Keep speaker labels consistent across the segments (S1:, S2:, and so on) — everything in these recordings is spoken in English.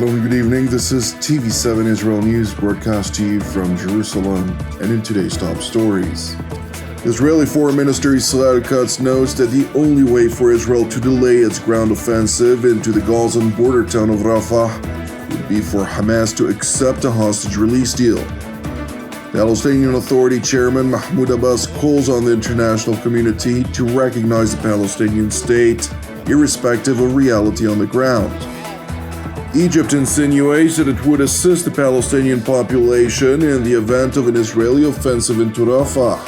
S1: Shalom, good evening. This is TV7 Israel News broadcast to you from Jerusalem, and in today's top stories. Israeli Foreign Minister Yisrael Katz notes that the only way for Israel to delay its ground offensive into the Gazan border town of Rafah would be for Hamas to accept a hostage release deal. Palestinian Authority Chairman Mahmoud Abbas calls on the international community to recognize the Palestinian state, irrespective of reality on the ground. Egypt insinuates that it would assist the Palestinian population in the event of an Israeli offensive into Rafah.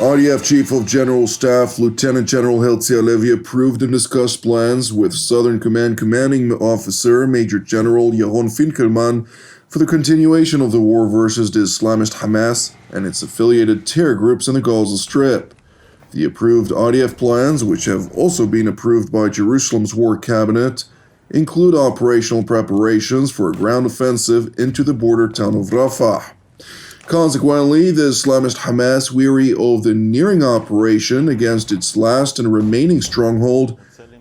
S1: IDF Chief of General Staff Lieutenant General Herzi Halevi approved and discussed plans with Southern Command Commanding Officer Major General Yaron Finkelman for the continuation of the war versus the Islamist Hamas and its affiliated terror groups in the Gaza Strip. The approved IDF plans, which have also been approved by Jerusalem's War Cabinet, include operational preparations for a ground offensive into the border town of Rafah. Consequently, the Islamist Hamas, weary of the nearing operation against its last and remaining stronghold,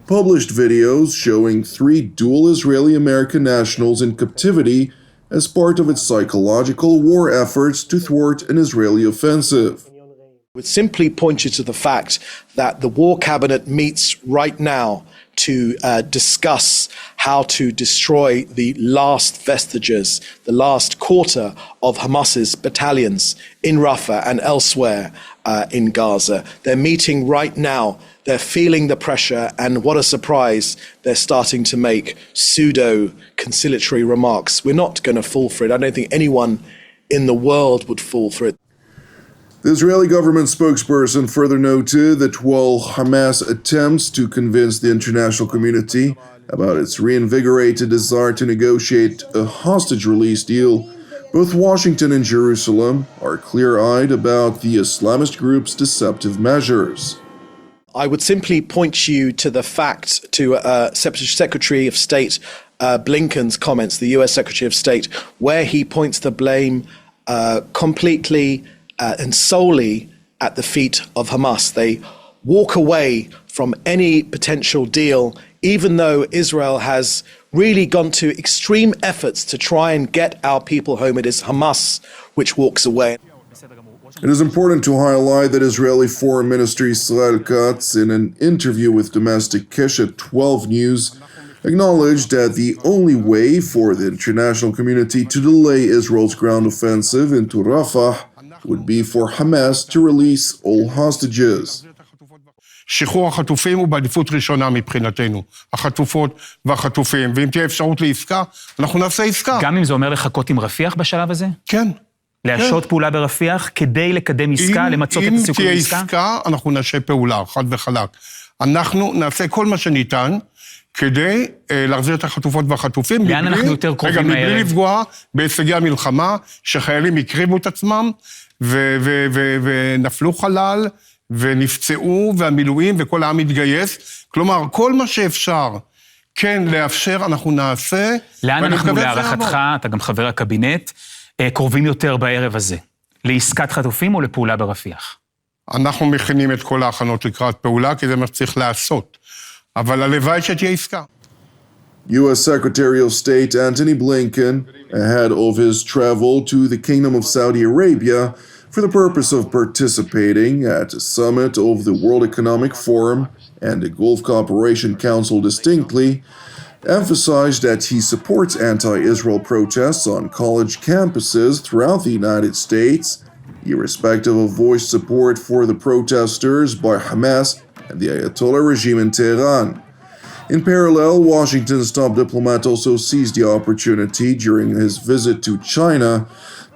S1: published videos showing 3 dual Israeli-American nationals in captivity as part of its psychological war efforts to thwart an Israeli offensive.
S2: Would simply point you to the fact that the War Cabinet meets right now to discuss how to destroy the last vestiges, the last quarter of Hamas's battalions in Rafah and elsewhere in Gaza. They're meeting right now. They're feeling the pressure, and what a surprise, they're starting to make pseudo-conciliatory remarks. We're not going to fall for it. I don't think anyone in the world would fall for it.
S1: The Israeli government spokesperson further noted that while Hamas attempts to convince the international community about its reinvigorated desire to negotiate a hostage release deal, both Washington and Jerusalem are clear-eyed about the Islamist group's deceptive measures.
S2: I would simply point you to the fact, to Secretary of State Blinken's comments, the US Secretary of State, where he points the blame completely and solely at the feet of Hamas. They walk away from any potential deal, even though Israel has really gone to extreme efforts to try and get our people home. It is Hamas which walks away.
S1: It is important to highlight that Israeli Foreign Minister Yisrael Katz, in an interview with Domestic Keshet 12 News, acknowledged that the only way for the international community to delay Israel's ground offensive into Rafah would be for Hamas to release all hostages.
S3: שחרור החטופים הוא בעדיפות ראשונה מבחינתנו. החטופות והחטופים, ואם תהיה אפשרות לעסקה, אנחנו נעשה עסקה.
S4: גם אם זה אומר לחכות עם רפיח בשלב הזה?
S3: כן.
S4: להשעות פעולה ברפיח כדי לקדם עסקה, למצות את הסיכוי לעסקה?
S3: אם תהיה עסקה, אנחנו נעשה פעולה, חד וחלק. אנחנו נעשה כל מה שניתן כדי להחזיר את החטופות והחטופים.
S4: לאן אנחנו יותר קרובים הערב?
S3: מבלי לפגוע בהישגי המלחמה, שחיילים הקריבו את עצמם, ונפלו חלל, ונפצעו, והמילואים, וכל העם מתגייס. כלומר, כל מה שאפשר, כן, לאפשר, אנחנו נעשה.
S4: לאן אנחנו להערכתך, אתה גם חבר הקבינט, קרובים יותר בערב הזה? לעסקת חטופים או לפעולה ברפיח?
S3: אנחנו מכינים את כל ההכנות לקראת פעולה, כי זה מה שצריך לעשות. אבל הלוואי שתהיה עסקה.
S1: U.S. Secretary of State Antony Blinken, ahead of his travel to the Kingdom of Saudi Arabia for the purpose of participating at a summit of the World Economic Forum and the Gulf Cooperation Council distinctly, emphasized that he supports anti-Israel protests on college campuses throughout the United States, irrespective of voiced support for the protesters by Hamas and the Ayatollah regime in Tehran. In parallel, Washington's top diplomat also seized the opportunity during his visit to China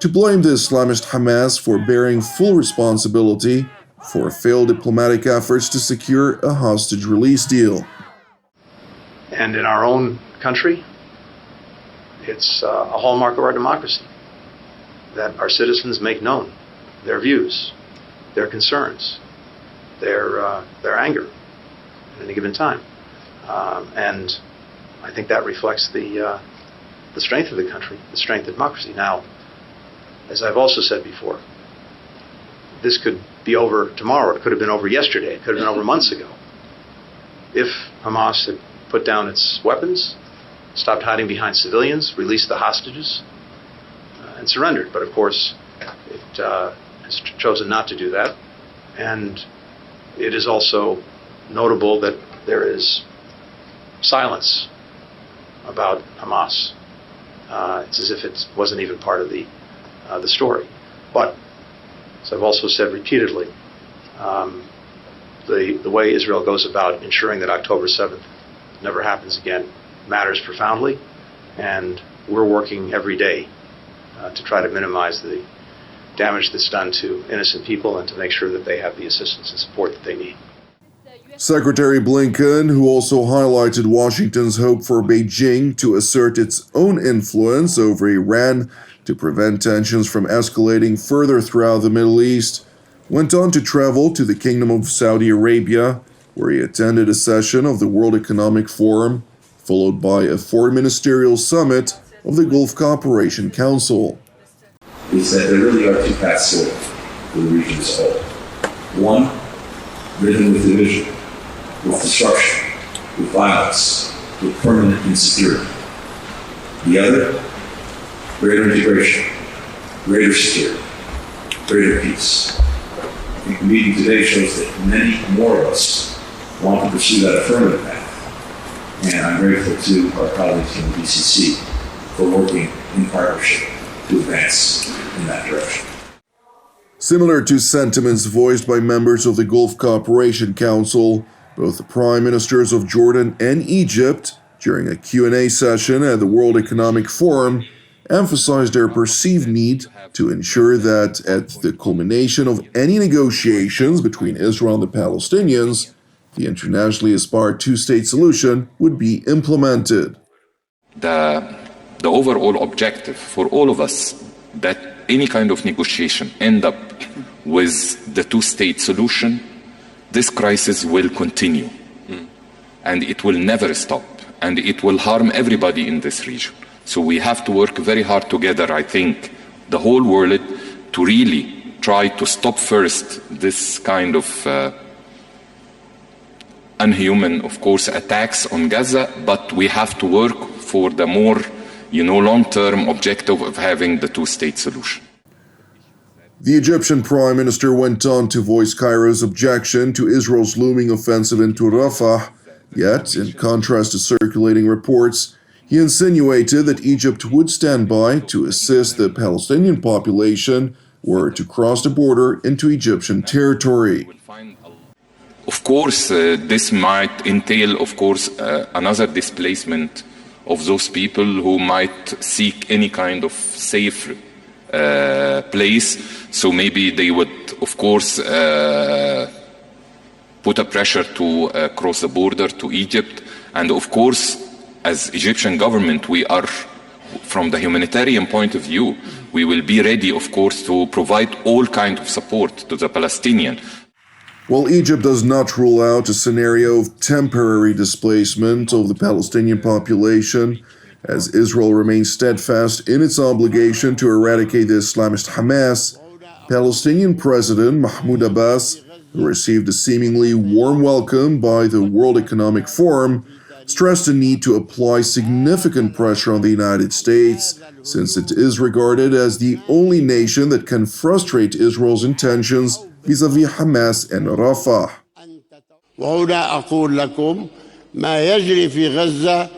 S1: to blame the Islamist Hamas for bearing full responsibility for failed diplomatic efforts to secure a hostage release deal.
S5: And in our own country, it's a hallmark of our democracy that our citizens make known their views, their concerns, their anger at any given time. And I think that reflects the strength of the country, the strength of democracy. Now, as I've also said before, this could be over tomorrow. It could have been over yesterday. It could have been over months ago. if Hamas had put down its weapons, stopped hiding behind civilians, released the hostages, and surrendered. But of course, it has chosen not to do that. And it is also notable that there is silence about Hamas. It's as if it wasn't even part of the story. But, as I've also said repeatedly, the way Israel goes about ensuring that October 7th never happens again matters profoundly, and we're working every day to try to minimize the damage that's done to innocent people and to make sure that they have the assistance and support that they need.
S1: Secretary Blinken, who also highlighted Washington's hope for Beijing to assert its own influence over Iran to prevent tensions from escalating further throughout the Middle East, went on to travel to the Kingdom of Saudi Arabia, where he attended a session of the World Economic Forum, followed by a foreign ministerial summit of the Gulf Cooperation Council.
S6: Is that there really are two paths forward for the region as a whole. One, ridden with division, with destruction, with violence, with permanent insecurity. The other, greater integration, greater security, greater peace. I think the meeting today shows that many more of us want to pursue that affirmative path. And I'm grateful to our colleagues from the BCC for working in partnership to advance in that direction.
S1: Similar to sentiments voiced by members of the Gulf Cooperation Council, both the prime ministers of Jordan and Egypt, during a Q&A session at the World Economic Forum, emphasized their perceived need to ensure that at the culmination of any negotiations between Israel and the Palestinians, the internationally aspired two-state solution would be implemented.
S7: The overall objective for all of us that any kind of negotiation end up with the two-state solution, this crisis will continue. And it will never stop. And it will harm everybody in this region. So we have to work very hard together, I think, the whole world, to really try to stop first this kind of unhuman, of course, attacks on Gaza, but we have to work for the more, long-term objective of having the two-state solution.
S1: The Egyptian Prime Minister went on to voice Cairo's objection to Israel's looming offensive into Rafah, yet, in contrast to circulating reports, he insinuated that Egypt would stand by to assist the Palestinian population were to cross the border into Egyptian territory.
S7: Of course, this might entail, another displacement of those people who might seek any kind of safe place. So maybe they would, put a pressure to cross the border to Egypt. And of course, as Egyptian government, we are, from the humanitarian point of view, we will be ready, to provide all kinds of support to the Palestinian.
S1: While Egypt does not rule out a scenario of temporary displacement of the Palestinian population, as Israel remains steadfast in its obligation to eradicate the Islamist Hamas, Palestinian President Mahmoud Abbas, who received a seemingly warm welcome by the World Economic Forum, stressed the need to apply significant pressure on the United States, since it is regarded as the only nation that can frustrate Israel's intentions vis-à-vis Hamas and Rafah.
S8: وهنا أقول لكم ما يجري في غزة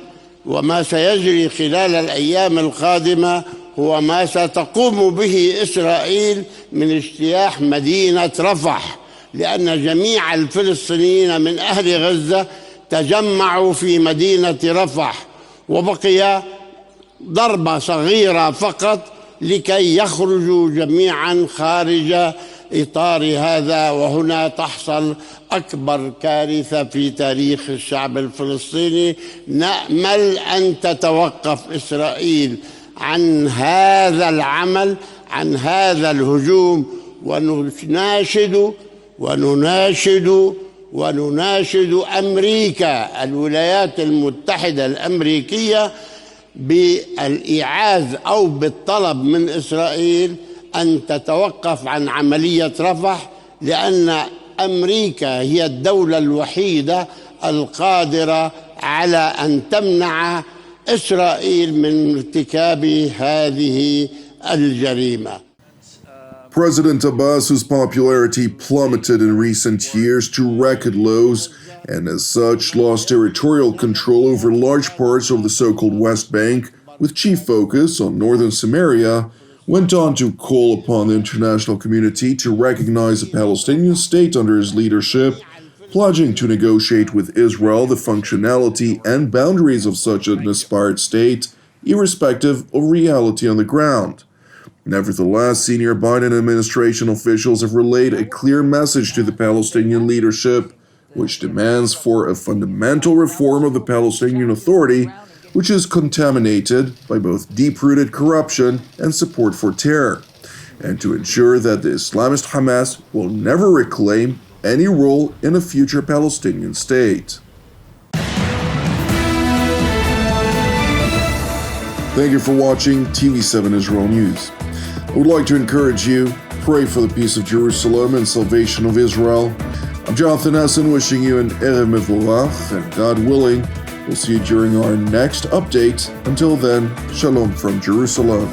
S8: وما سيجري خلال الأيام القادمة هو ما ستقوم به إسرائيل من اجتياح مدينة رفح، لأن جميع الفلسطينيين من أهل غزة تجمعوا في مدينة رفح، وبقي ضربة صغيرة فقط لكي يخرجوا جميعا خارج إطار هذا، وهنا تحصل أكبر كارثة في تاريخ الشعب الفلسطيني. نأمل أن تتوقف إسرائيل عن هذا العمل، عن هذا الهجوم، ونناشد أمريكا، الولايات المتحدة الأمريكية، بالإيعاز أو بالطلب من إسرائيل أن تتوقف عن عملية رفح، لأن أمريكا هي الدولة الوحيدة القادرة على أن تمنع إسرائيل من ارتكاب هذه الجريمة.
S1: President Abbas, whose popularity plummeted in recent years to record lows, and as such lost territorial control over large parts of the so-called West Bank, with chief focus on northern Samaria, went on to call upon the international community to recognize a Palestinian state under his leadership, pledging to negotiate with Israel the functionality and boundaries of such an aspired state, irrespective of reality on the ground. Nevertheless, senior Biden administration officials have relayed a clear message to the Palestinian leadership, which demands for a fundamental reform of the Palestinian Authority, which is contaminated by both deep-rooted corruption and support for terror, and to ensure that the Islamist Hamas will never reclaim any role in a future Palestinian state. Thank you for watching TV7 Israel News. I would like to encourage you, pray for the peace of Jerusalem and salvation of Israel. I'm Jonathan Essen, wishing you an Erev Mevorach, and God willing, we'll see you during our next update. Until then, Shalom from Jerusalem.